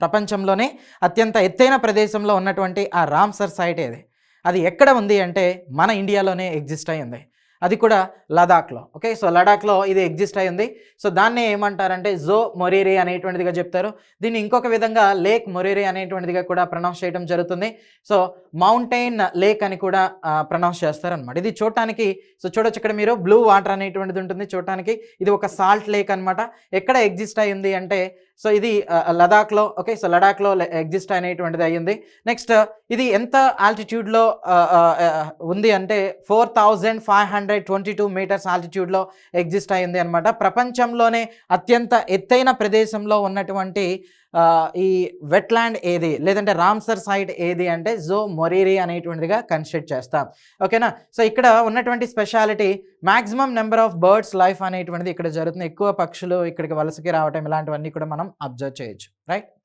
ప్రపంచంలోనే అత్యంత ఎత్తైన ప్రదేశంలో ఉన్నటువంటి ఆ రామ్సర్ సైట్ ఏది? అది ఎక్కడ ఉంది అంటే మన ఇండియాలోనే ఎగ్జిస్ట్ అయి ఉంది. అది కూడా లదాఖ్లో. ఓకే. సో లడాఖ్లో ఇది ఎగ్జిస్ట్ అయి ఉంది. సో దాన్నే ఏమంటారంటే జో మొరీరీ అనేటువంటిదిగా చెప్తారు. దీన్ని ఇంకొక విధంగా లేక్ మొరీరీ అనేటువంటిదిగా కూడా ప్రొనౌన్స్ చేయడం జరుగుతుంది. సో మౌంటైన్ లేక్ అని కూడా ప్రొనౌన్స్ చేస్తారనమాట. ఇది చూడటానికి చూడొచ్చు ఇక్కడ మీరు బ్లూ వాటర్ అనేటువంటిది ఉంటుంది చూడటానికి. ఇది ఒక సాల్ట్ లేక్ అనమాట. ఎక్కడ ఎగ్జిస్ట్ అయ్యింది అంటే సో ఇది లదాఖ్లో. ఓకే. సో లడాఖ్లో ఎగ్జిస్ట్ అనేటువంటిది అయ్యింది. నెక్స్ట్ ఇది ఎంత ఆల్టిట్యూడ్లో ఉంది అంటే 4522 మీటర్స్ ఆల్టిట్యూడ్లో ఎగ్జిస్ట్ అయ్యింది అనమాట. ప్రపంచంలోనే అత్యంత ఎత్తైన ప్రదేశంలో ఉన్నటువంటి ఈ వెట్లాండ్ ఏది లేదంటే రామ్సర్ సైట్ ఏది అంటే జో మొరీరీ అనేటువంటిదిగా కన్సిడర్ చేస్తాం. ఓకేనా. సో ఇక్కడ ఉన్నటువంటి speciality maximum number of birds life అనేటువంటిది ఇక్కడ జరుగుతుంది. ఎక్కువ పక్షులు ఇక్కడికి వలసకి రావటం ఇలాంటివన్నీ కూడా మనం అబ్జర్వ్ చేయొచ్చు. రైట్.